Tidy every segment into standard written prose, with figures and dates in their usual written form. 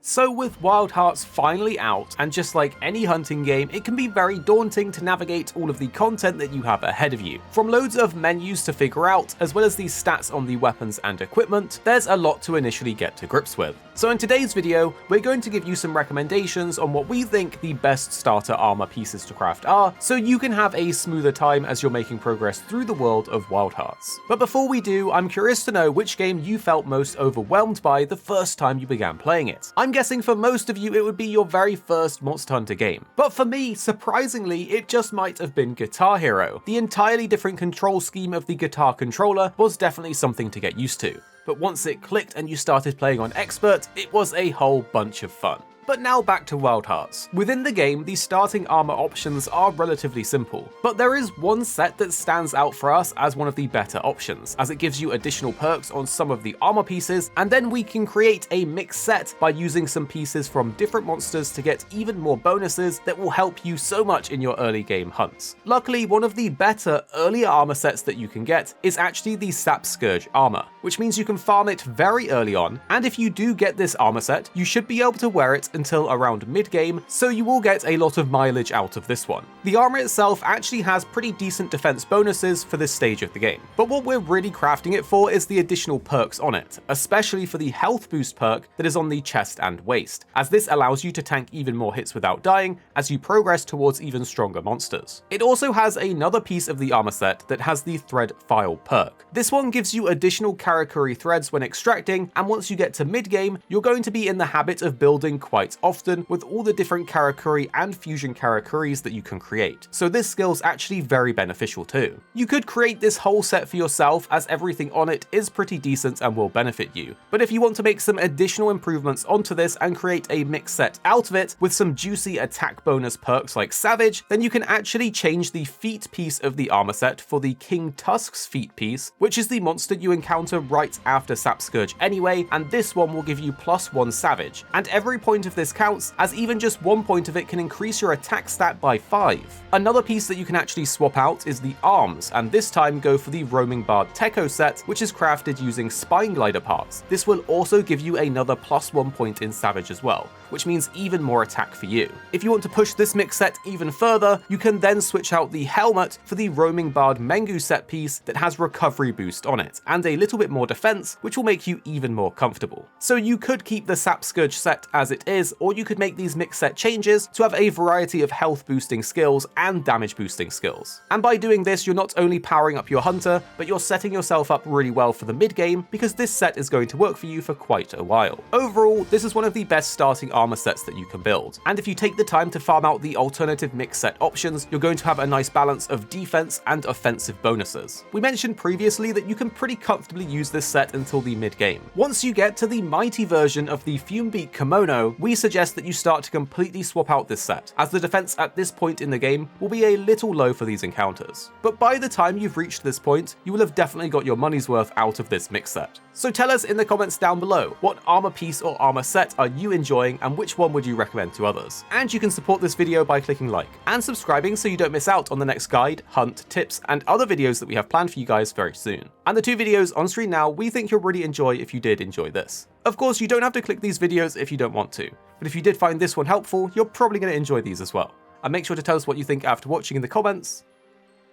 So with Wild Hearts finally out, and just like any hunting game, it can be very daunting to navigate all of the content that you have ahead of you. From loads of menus to figure out, as well as the stats on the weapons and equipment, there's a lot to initially get to grips with. So in today's video, we're going to give you some recommendations on what we think the best starter armor pieces to craft are, so you can have a smoother time as you're making progress through the world of Wild Hearts. But before we do, I'm curious to know which game you felt most overwhelmed by the first time you began playing it. I'm guessing for most of you it would be your very first Monster Hunter game. But for me, surprisingly, it just might have been Guitar Hero. The entirely different control scheme of the guitar controller was definitely something to get used to. But once it clicked and you started playing on Expert, it was a whole bunch of fun. But now back to Wild Hearts. Within the game, the starting armor options are relatively simple, but there is one set that stands out for us as one of the better options, as it gives you additional perks on some of the armor pieces, and then we can create a mixed set by using some pieces from different monsters to get even more bonuses that will help you so much in your early game hunts. Luckily, one of the better earlier armor sets that you can get is actually the Sap Scourge armor, which means you can farm it very early on, and if you do get this armor set, you should be able to wear it until around mid-game, so you will get a lot of mileage out of this one. The armor itself actually has pretty decent defense bonuses for this stage of the game, but what we're really crafting it for is the additional perks on it, especially for the health boost perk that is on the chest and waist, as this allows you to tank even more hits without dying as you progress towards even stronger monsters. It also has another piece of the armor set that has the thread file perk. This one gives you additional Karakuri threads when extracting, and once you get to mid-game, you're going to be in the habit of building quite often with all the different Karakuri and fusion Karakuris that you can create, so this skill's actually very beneficial too. You could create this whole set for yourself as everything on it is pretty decent and will benefit you, but if you want to make some additional improvements onto this and create a mixed set out of it with some juicy attack bonus perks like Savage, then you can actually change the feet piece of the armor set for the King Tusk's feet piece, which is the monster you encounter right after Sap Scourge anyway, and this one will give you +1 Savage, and every point of this counts, as even just 1 point of it can increase your attack stat by 5. Another piece that you can actually swap out is the arms, and this time go for the Roaming Bard Tekko set, which is crafted using Spine Glider parts. This will also give you another +1 point in Savage as well, which means even more attack for you. If you want to push this mix set even further, you can then switch out the helmet for the Roaming Bard Mengu set piece that has recovery boost on it, and a little bit more defense, which will make you even more comfortable. So you could keep the Sap Scourge set as it is, or you could make these mix set changes to have a variety of health boosting skills and damage boosting skills. And by doing this, you're not only powering up your hunter, but you're setting yourself up really well for the mid game, because this set is going to work for you for quite a while. Overall, this is one of the best starting armor sets that you can build, and if you take the time to farm out the alternative mix set options, you're going to have a nice balance of defense and offensive bonuses. We mentioned previously that you can pretty comfortably use this set until the mid game. Once you get to the mighty version of the Fumebeat Kimono, we suggest that you start to completely swap out this set, as the defense at this point in the game will be a little low for these encounters. But by the time you've reached this point, you will have definitely got your money's worth out of this mix set. So tell us in the comments down below, what armor piece or armor set are you enjoying and which one would you recommend to others? And you can support this video by clicking like and subscribing so you don't miss out on the next guide, hunt, tips, and other videos that we have planned for you guys very soon. And the 2 videos on screen now we think you'll really enjoy if you did enjoy this. Of course, you don't have to click these videos if you don't want to, but if you did find this one helpful, you're probably going to enjoy these as well. And make sure to tell us what you think after watching in the comments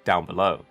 down below.